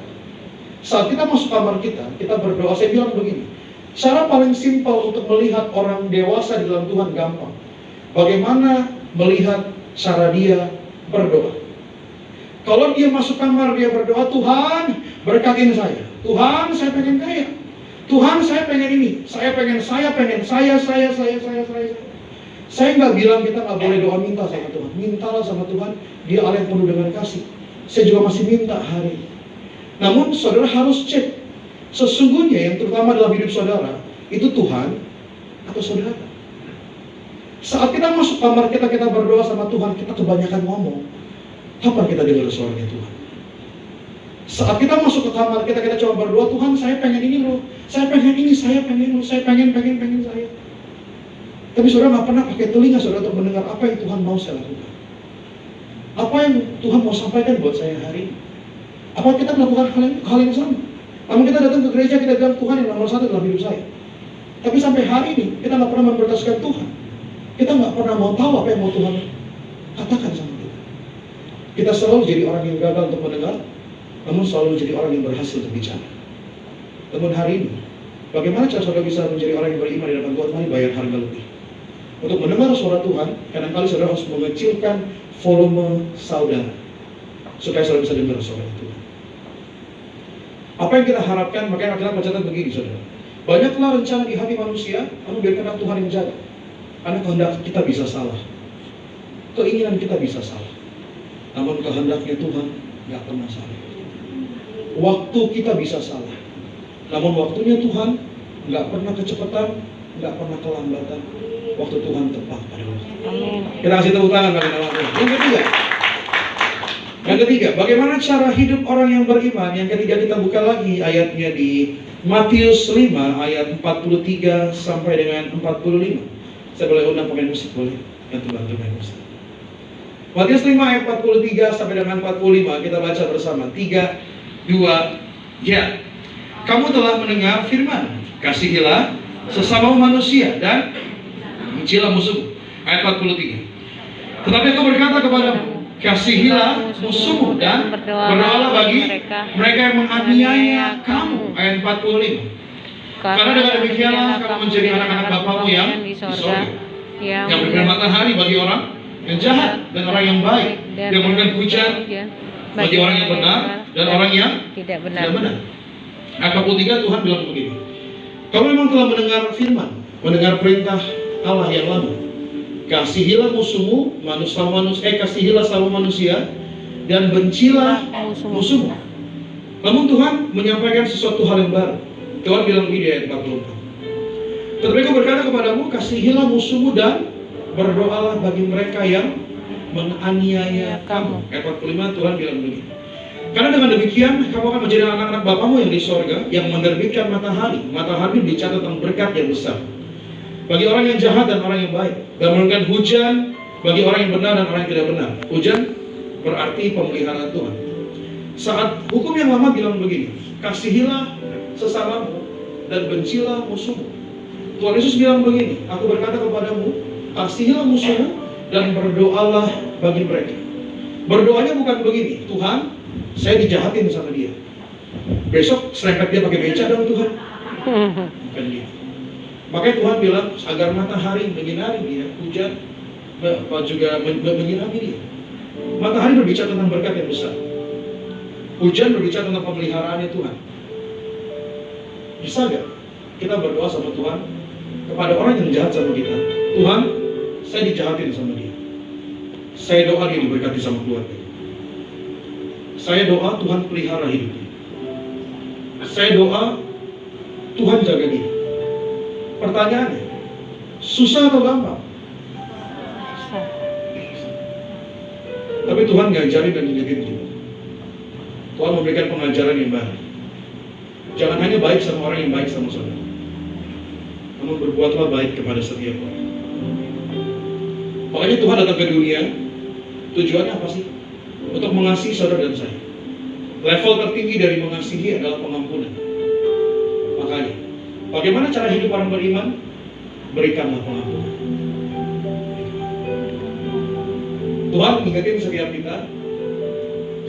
Saat kita masuk kamar kita berdoa. Saya bilang begini, cara paling simpel untuk melihat orang dewasa di dalam Tuhan gampang. Bagaimana melihat cara dia berdoa? Kalau dia masuk kamar, dia berdoa, Tuhan berkatin saya. Tuhan saya pengen kaya. Tuhan saya pengen ini. Saya pengen. Saya nggak bilang kita nggak boleh doa minta sama Tuhan. Mintalah sama Tuhan. Dia Allah yang penuh dengan kasih. Saya juga masih minta hari ini. Namun saudara harus cek. Sesungguhnya yang terutama dalam hidup saudara, itu Tuhan atau saudara. Saat kita masuk kamar kita berdoa sama Tuhan, kita kebanyakan ngomong. Kapan kita dengar suaranya Tuhan? Saat kita masuk ke kamar kita coba berdoa, Tuhan saya pengen ini loh, saya pengen ini, saya pengen loh, saya pengen saya. Tapi saudara nggak pernah pakai telinga saudara untuk mendengar apa yang Tuhan mau saya lakukan. Apa yang Tuhan mau sampaikan buat saya hari ini. Apa kita melakukan hal yang sama? Namun kita datang ke gereja, kita bilang Tuhan yang nomor 1 dalam hidup saya. Tapi sampai hari ini kita nggak pernah memprioritaskan Tuhan. Kita nggak pernah mau tahu apa yang mau Tuhan katakan sama kita. Kita selalu jadi orang yang gagal untuk mendengar, namun selalu jadi orang yang berhasil untuk bicara. Namun hari ini, bagaimana cara saudara bisa menjadi orang yang beriman di hadapan Tuhan? Mari bayar harga lebih. Untuk mendengar suara Tuhan, kadang-kali saudara harus mengecilkan volume saudara, supaya saudara bisa dengar suara Tuhan. Apa yang kita harapkan, makanya kita mencatat begini saudara. Banyaklah rencana di hati manusia, namun biarkan Tuhan yang jaga. Karena kehendak kita bisa salah, keinginan kita bisa salah. Namun kehendaknya Tuhan nggak pernah salah. Waktu kita bisa salah, namun waktunya Tuhan nggak pernah kecepatan, nggak pernah kelambatan. Waktu Tuhan tepat pada waktu. Amin. Kita kasih tepuk tangan bagi nama Tuhan. Yang ketiga, bagaimana cara hidup orang yang beriman? Yang ketiga, kita buka lagi ayatnya di Matius 5 ayat 43 sampai dengan 45. Saya boleh undang pemain musik, boleh? Yang bantu pemain musik. Matius 5 ayat 43 sampai dengan 45, kita baca bersama. 3, 2, ya. Kamu telah mendengar firman, kasihilah sesama manusia dan bencilah musuhmu. Ayat 43. Tetapi aku berkata kepadamu, kasihilah musuhmu dan berdoalah bagi mereka yang menganiaya kamu. Ayat 45. Karena dengan demikianlah kamu menjadi anak-anak Bapamu yang di sorga, yang memberikan matahari bagi orang yang jahat dan orang yang baik, yang memberikan hujan bagi orang yang benar dan orang yang tidak benar. Ayat 43 Tuhan bilang begini, kamu memang telah mendengar firman, mendengar perintah Allah yang lama, kasihilah musuhmu, kasihilah sama manusia dan bencilah musuhmu. Namun Tuhan menyampaikan sesuatu hal yang baru. Tuhan bilang begini ayat 44. Tetapi aku berkata kepadamu, kasihilah musuhmu dan berdoalah bagi mereka yang menganiaya kamu. Ayat 45 Tuhan bilang begini. Karena dengan demikian kamu akan menjadi anak-anak Bapamu yang di sorga, yang menerbitkan matahari. Matahari dicatat tentang berkat yang besar bagi orang yang jahat dan orang yang baik, dan memberikan hujan bagi orang yang benar dan orang yang tidak benar. Hujan berarti pemeliharaan Tuhan. Saat hukum yang lama bilang begini, kasihilah sesamamu dan bencilah musuhmu. Tuhan Yesus bilang begini, aku berkata kepadamu, kasihilah musuhmu dan berdoalah bagi mereka. Berdoanya bukan begini, Tuhan, saya dijahatin sama dia, besok serempet dia pakai beca dong Tuhan. Bukan dia. Makanya Tuhan bilang agar matahari menyinari dia, hujan juga menyinari dia. Matahari berbicara tentang berkat yang besar, hujan berbicara tentang pemeliharaannya Tuhan. Bisa gak kita berdoa sama Tuhan kepada orang yang jahat sama kita? Tuhan, saya dijahatin sama dia, saya doa dia diberkati sama keluarga. Saya doa Tuhan pelihara hidupnya. Saya doa Tuhan jaga dia. Pertanyaannya, susah atau gampang? Tapi Tuhan ngajarin dan didikin kita. Tuhan memberikan pengajaran yang baik. Jangan hanya baik sama orang yang baik sama saudara, namun berbuatlah baik kepada setiap orang. Makanya Tuhan datang ke dunia, tujuannya apa sih? Untuk mengasihi saudara dan saya. Level tertinggi dari mengasihi adalah pengampunan. Makanya, bagaimana cara hidup orang beriman? Berikanlah pengampunan. Tuhan ingetin setiap kita,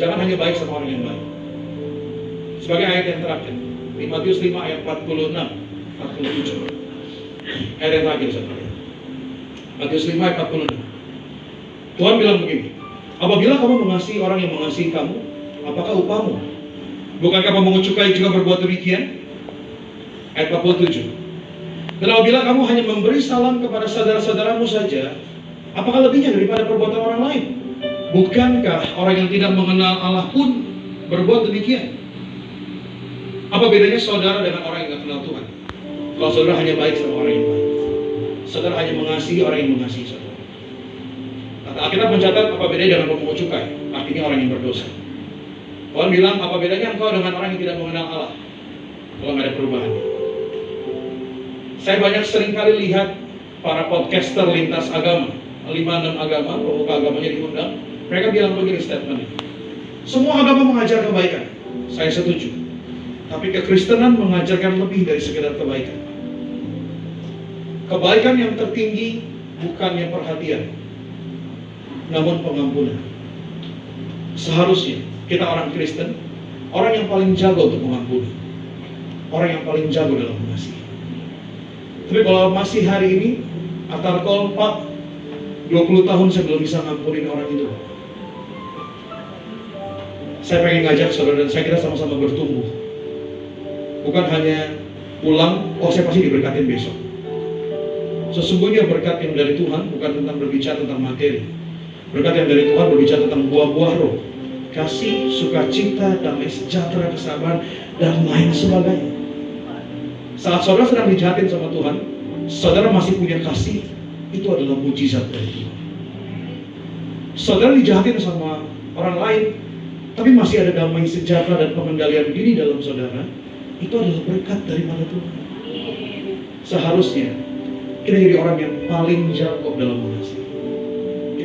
jangan hanya baik sama orang yang baik. Sebagai ayat yang terakhir, di Matius 5 ayat 46, 47. Ayat yang terakhir saudara. Matius 5 ayat 46. Tuhan bilang begini, apabila kamu mengasihi orang yang mengasihi kamu, apakah upahmu? Bukankah kamu mengucukai juga berbuat demikian? Ayat 47. Dan apabila kamu hanya memberi salam kepada saudara-saudaramu saja, apakah lebihnya daripada perbuatan orang lain? Bukankah orang yang tidak mengenal Allah pun berbuat demikian? Apa bedanya saudara dengan orang yang tidak kenal Tuhan? Kalau saudara hanya baik sama orang yang baik, saudara hanya mengasihi orang yang mengasihi saudara. Alkitab mencatat apa bedanya dengan pemungut cukai, artinya orang yang berdosa. Tuhan bilang apa bedanya engkau dengan orang yang tidak mengenal Allah? Kalau nggak ada perubahan. Saya banyak seringkali lihat para podcaster lintas agama, 5-6 agama, pemuka agamanya diundang. Mereka bilang begini statementnya, semua agama mengajar kebaikan, saya setuju. Tapi kekristenan mengajarkan lebih dari sekedar kebaikan. Kebaikan yang tertinggi bukannya perhatian, namun pengampunan. Seharusnya kita orang Kristen, orang yang paling jago untuk mengampuni, orang yang paling jago dalam mengasihi. Tapi kalau masih hari ini atarkol, Pak, 20 tahun saya belum bisa ngampunin orang itu. Saya pengen ngajak saudara dan saya kira sama-sama bertumbuh. Bukan hanya pulang, oh saya pasti diberkatin besok. Sesungguhnya berkat yang dari Tuhan bukan tentang berbicara tentang materi, Berkat yang dari Tuhan berbicara tentang buah-buah roh. Kasih, sukacita, damai sejahtera, kesabaran, dan lain sebagainya. Saat saudara sedang dijahatin sama Tuhan, saudara masih punya kasih, itu adalah mujizat dari Tuhan. Saudara dijahatin sama orang lain, tapi masih ada damai sejahtera dan pengendalian diri dalam saudara, itu adalah berkat daripada Tuhan. Seharusnya kita jadi orang yang paling jago dalam mengasihi.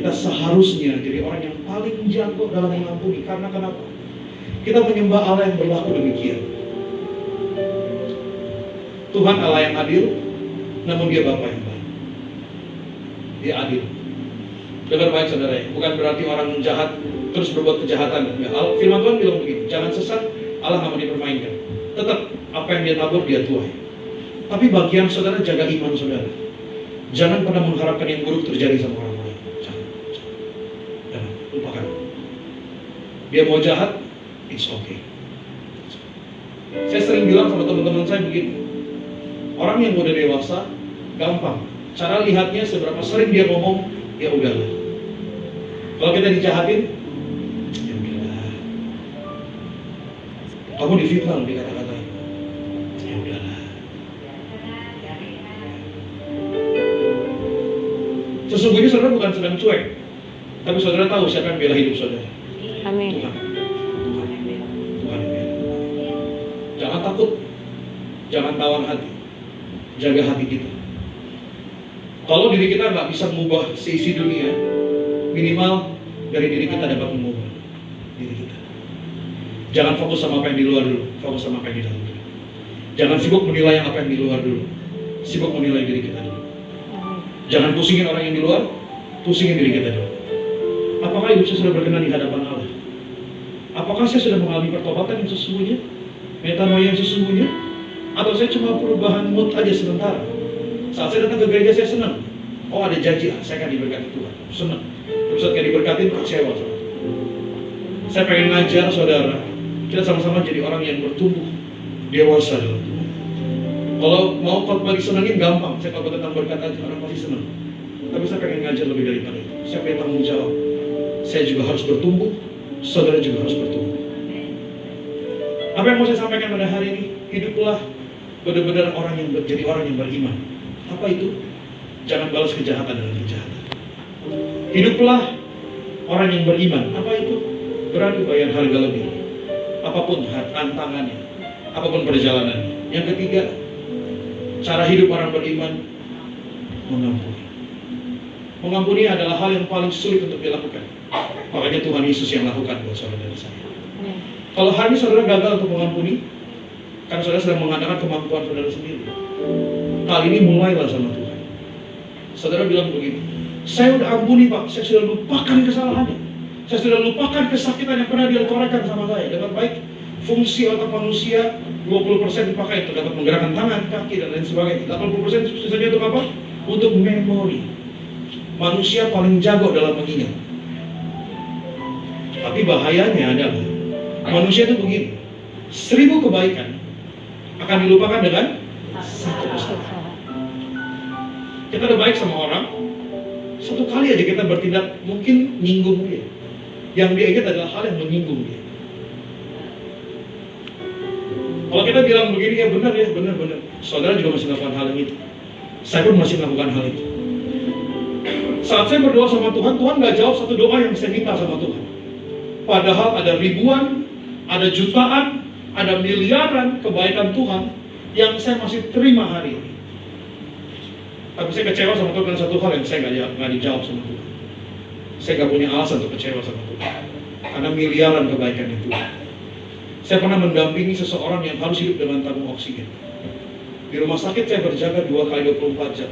Kita seharusnya jadi orang yang paling jago dalam mengampuni. Karena kenapa? Kita menyembah Allah yang berlaku demikian. Tuhan Allah yang adil, namun Dia Bapa yang baik. Dia adil. Dengar baik saudara ya, bukan berarti orang jahat terus berbuat kejahatan. Ya, firman Tuhan bilang begini, jangan sesat, Allah nggak mau dipermainkan. Tetap apa yang Dia tabur Dia tuai. Tapi bagian saudara jaga iman saudara. Jangan pernah mengharapkan yang buruk terjadi sama orang lain. Jangan, lupakan. Dia mau jahat, it's okay. Saya sering bilang sama teman-teman saya begini, orang yang udah dewasa, gampang. Cara lihatnya seberapa sering dia ngomong, ya udahlah. Kalau kita dijahatin, ya udahlah. Kamu difitnah di kata-kata itu, ya udahlah. Sesungguhnya saudara bukan sedang cuek, tapi saudara tahu siapa yang bela hidup saudara. Amin. Tuhan. Tuhan yang bela. Jangan takut, jangan tawar hati, jaga hati kita. Kalau diri kita nggak bisa mengubah seisi dunia, minimal dari diri kita dapat mengubah diri kita. Jangan fokus sama apa yang di luar dulu, fokus sama apa yang di dalam dulu. Jangan sibuk menilai apa yang di luar dulu, sibuk menilai diri kita dulu. Jangan pusingin orang yang di luar, pusingin diri kita dulu. Apakah hidup saya sudah berkenan di hadapan Allah? Apakah saya sudah mengalami pertobatan yang sesungguhnya? Metanoia yang sesungguhnya? Atau saya cuma perubahan mood aja sementara? Saat saya datang ke gereja saya senang. Oh ada janji, saya akan diberkati Tuhan. Senang. Terus saat diberkatin, kecewa sama Tuhan. Saya pengen ngajar saudara, kita sama-sama jadi orang yang bertumbuh, dewasa dalam Tuhan. Kalau mau khotbah disenangin gampang, saya khotbah tentang berkat aja, orang pasti senang. Tapi saya pengen ngajar lebih daripada itu. Saya pengen tanggung jawab. Saya juga harus bertumbuh, saudara juga harus bertumbuh. Apa yang mau saya sampaikan pada hari ini? Hiduplah benar-benar orang yang jadi orang yang beriman. Apa itu? Jangan balas kejahatan dengan kejahatan. Hiduplah orang yang beriman. Apa itu? Berani bayar harga lebih. Apapun tantangannya, apapun perjalanannya. Yang ketiga, cara hidup orang beriman, mengampuni. Mengampuni adalah hal yang paling sulit untuk dilakukan. Makanya Tuhan Yesus yang lakukan buat saudara dan saya. Kalau hari ini saudara gagal untuk mengampuni, kan saudara sedang mengandalkan kemampuan saudara sendiri. Kali ini mulailah sama Tuhan. Saudara bilang begini, saya udah ampuni Pak, saya sudah lupakan kesalahannya. Saya sudah lupakan kesakitan yang pernah dia torehkan sama saya. Dengan baik, fungsi otak manusia 20% dipakai untuk dapat menggerakkan tangan, kaki, dan lain sebagainya. 80% sisanya untuk apa? Untuk memori. Manusia paling jago dalam mengingat. Tapi bahayanya adalah manusia itu begini, 1000 kebaikan akan dilupakan dengan 1 kesalahan. Kita udah baik sama orang, satu kali aja kita bertindak mungkin nyinggung dia. Yang dia ingat adalah hal yang menyinggung dia. Kalau kita bilang begini, ya benar ya, benar. Saudara juga masih melakukan hal yang itu. Saya pun masih melakukan hal itu. Saat saya berdoa sama Tuhan, Tuhan gak jawab satu doa yang saya minta sama Tuhan. Padahal ada ribuan, ada jutaan, ada miliaran kebaikan Tuhan yang saya masih terima hari ini. Tapi saya kecewa sama Tuhan dengan satu hal yang saya nggak dijawab sama Tuhan. Saya nggak punya alasan untuk kecewa sama Tuhan. Karena miliaran kebaikan itu. Saya pernah mendampingi seseorang yang harus hidup dengan tabung oksigen. Di rumah sakit saya berjaga 2 kali 24 jam.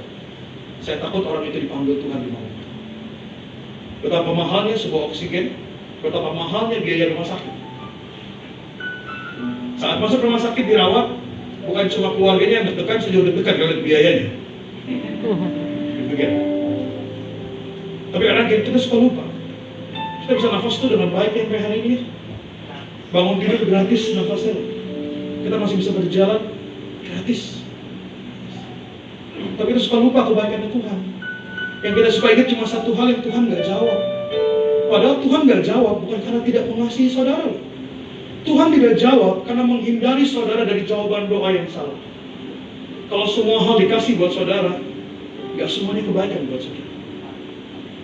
Saya takut orang itu dipanggil Tuhan di malam. Betapa mahalnya sebuah oksigen, betapa mahalnya biaya rumah sakit. Saat masuk rumah sakit dirawat, bukan cuma keluarganya yang deg-degan, sejauh deg-degan dengan biayanya. Demikian. Tapi kadang kita suka lupa. Kita bisa nafas itu dengan baik sampai hari ini. Bangun tidur gratis nafasnya. Kita masih bisa berjalan gratis. Tapi kita suka lupa kebaikan Tuhan. Yang kita suka ingat cuma satu hal yang Tuhan gak jawab. Padahal Tuhan gak jawab bukan karena tidak mengasihi saudara. Tuhan tidak jawab karena menghindari saudara dari jawaban doa yang salah. Kalau semua hal dikasih buat saudara, gak semuanya kebaikan buat saudara.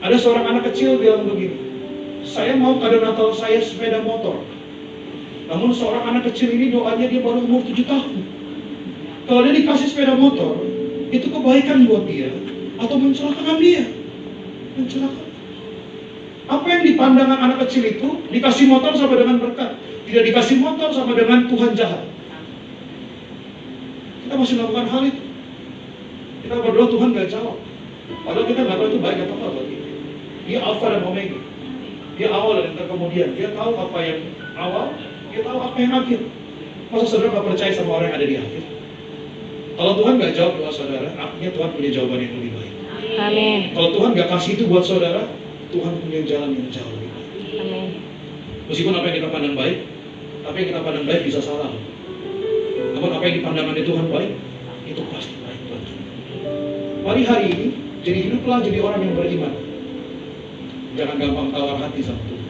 Ada seorang anak kecil bilang begini, saya mau kado Natal saya sepeda motor. Namun seorang anak kecil ini doanya dia baru umur 7 tahun. Kalau dia dikasih sepeda motor, itu kebaikan buat dia atau mencelakakan dia? Mencelakakan. Apa yang dipandangkan anak kecil itu, dikasih motor sama dengan berkat. Tidak dikasih motor sama dengan Tuhan jahat. Kita masih melakukan hal itu. Kita berdoa Tuhan gak jawab. Padahal kita gak tahu itu baik atau apa bagi dia. Dia Alfa dan Omega. Dia awal dan kemudian. Dia tahu apa yang awal, dia tahu apa yang akhir. Masa saudara gak percaya sama orang yang ada di akhir? Kalau Tuhan gak jawab doa saudara, artinya Tuhan punya jawaban yang lebih baik. Amin. Kalau Tuhan gak kasih itu buat saudara, Tuhan punya jalan yang jauh lebih baik. Amin. Meskipun apa yang kita pandang baik, apa yang kita pandang baik bisa salah. Namun apa yang dipandangkan di Tuhan baik, itu pasti baik buat kita. Mari hari ini, jadi hiduplah jadi orang yang beriman. Jangan gampang tawar hati sama Tuhan.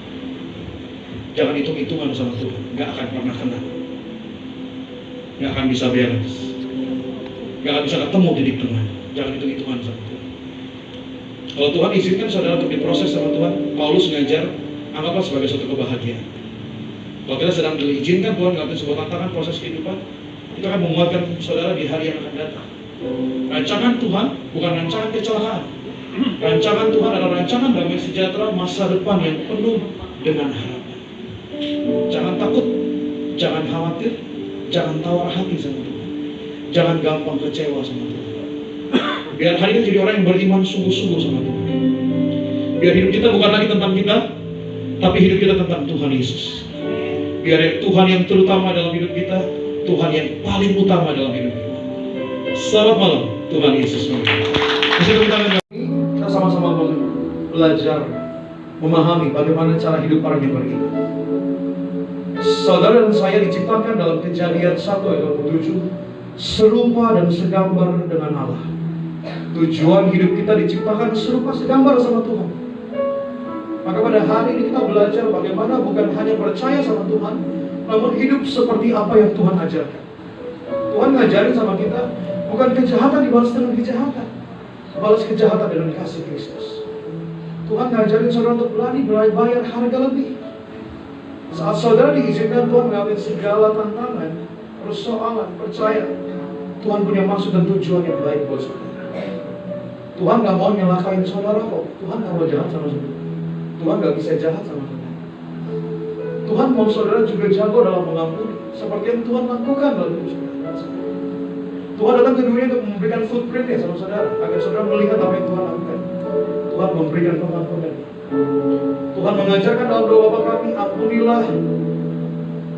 Jangan hitung-hitungan sama Tuhan. Gak akan pernah kena. Gak akan bisa balance. Gak akan bisa ketemu titik tengah. Jangan hitung-hitungan sama Tuhan. Kalau Tuhan izinkan saudara untuk diproses sama Tuhan, Paulus ngajar, anggaplah sebagai suatu kebahagiaan. Kalau kita sedang diizinkan Tuhan ngelakuin sebuah tantangan proses kehidupan, itu akan menguatkan saudara di hari yang akan datang. Rancangan Tuhan bukan rancangan kecelakaan. Rancangan Tuhan adalah rancangan damai sejahtera masa depan yang penuh dengan harapan. Jangan takut, jangan khawatir, jangan tawar hati sama Tuhan. Jangan gampang kecewa sama Tuhan. Biar hari ini jadi orang yang beriman sungguh-sungguh sama Tuhan. Biar hidup kita bukan lagi tentang kita, tapi hidup kita tentang Tuhan Yesus. Biar Tuhan yang terutama dalam hidup kita, Tuhan yang paling utama dalam hidup kita. Selamat malam, Tuhan Yesus. Kita sama-sama belajar memahami bagaimana cara hidup orang yang beriman. Saudara dan saya diciptakan dalam Kejadian 1 ayat 27 serupa dan segambar dengan Allah. Tujuan hidup kita diciptakan serupa segambar sama Tuhan. Maka pada hari ini kita belajar bagaimana bukan hanya percaya sama Tuhan, namun hidup seperti apa yang Tuhan ajarkan. Tuhan ngajarin sama kita, bukan kejahatan dibalas dengan kejahatan, balas kejahatan dengan kasih Kristus. Tuhan ngajarin saudara untuk berani bayar harga lebih. Saat saudara diizinkan Tuhan mengambil segala tantangan, persoalan, percaya Tuhan punya maksud dan tujuan yang baik buat saudara. Tuhan gak mau nyelakain saudara kok. Tuhan gak mau jahat sama saudara. Tuhan gak bisa jahat sama saudara. Tuhan mau saudara juga jago dalam mengampuni, seperti yang Tuhan lakukan dalam hidup saudara. Tuhan datang ke dunia untuk memberikan footprint-nya sama saudara, agar saudara melihat apa yang Tuhan lakukan. Tuhan memberikan pengampunan. Tuhan mengajarkan dalam doa Bapa kami, ampunilah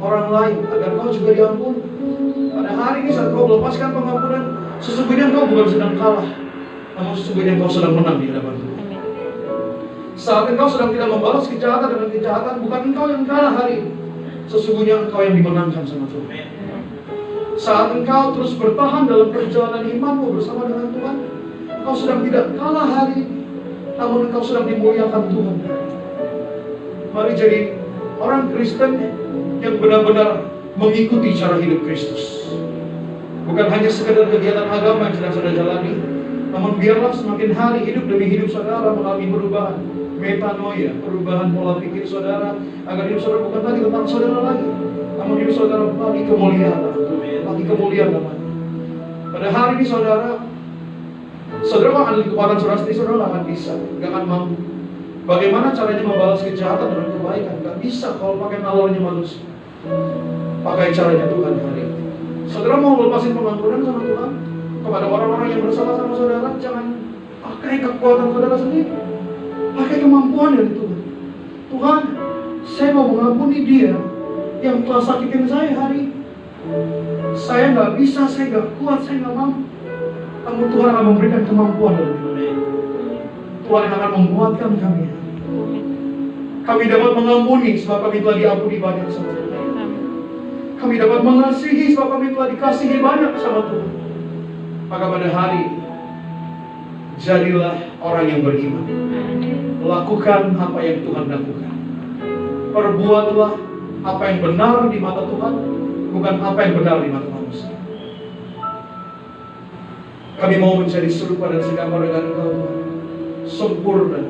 orang lain agar kau juga diampuni. Pada hari ini saat kau melepaskan pengampunan, sesungguhnya kau bukan sedang kalah, namun sesungguhnya kau sedang menang di hadapan Tuhan. Saat engkau sedang tidak membalas kejahatan dengan kejahatan, bukan engkau yang kalah hari ini, sesungguhnya engkau yang dimenangkan sama Tuhan. Saat engkau terus bertahan dalam perjalanan imanmu bersama dengan Tuhan, engkau sedang tidak kalah hari ini, namun engkau sedang dimuliakan Tuhan. Mari jadi orang Kristen yang benar-benar mengikuti cara hidup Kristus. Bukan hanya sekedar kegiatan agama yang sedang saudara jalani, namun biarlah semakin hari hidup demi hidup saudara mengalami perubahan metanoia, perubahan pola pikir saudara, agar hidup saudara bukan lagi tentang saudara lagi, namun hidup saudara lagi kemuliaan, lagi kemuliaan Tuhan. Pada hari ini saudara akan kekuatan saudara sendiri, saudara akan bisa, gak akan mampu. Bagaimana caranya membalas kejahatan dengan kebaikan? Gak bisa kalau pakai nalarnya manusia. Pakai caranya Tuhan hari ini. Saudara mau lepasin pengampunan sama Tuhan kepada orang-orang yang bersalah sama saudara, jangan pakai kekuatan saudara sendiri, pakai kemampuan dari Tuhan. Tuhan, saya mau mengampuni dia yang telah sakitin saya hari ini. Saya gak bisa, saya gak kuat, saya gak mampu. Namun Tuhan akan memberikan kemampuan dari Tuhan. Tuhan akan menguatkan kami. Kami dapat mengampuni sebab kami telah diampuni banyak sama Tuhan. Kami dapat mengasihi sebab kami telah dikasihi banyak sama Tuhan. Maka pada hari Jadilah orang yang beriman. Lakukan apa yang Tuhan lakukan. Perbuatlah apa yang benar di mata Tuhan, bukan apa yang benar di mata manusia. Kami mau menjadi serupa dan segambar dengan Engkau, sempurna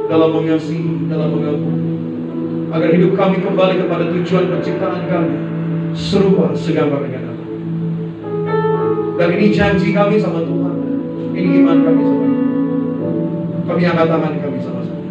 dalam mengasihi, dalam mengampuni, agar hidup kami kembali kepada tujuan penciptaan kami, serupa segambar dengan Allah. Dan ini janji kami sama Tuhan, ini iman kami sama Tuhan. Kami angkat tangan kami sama-sama.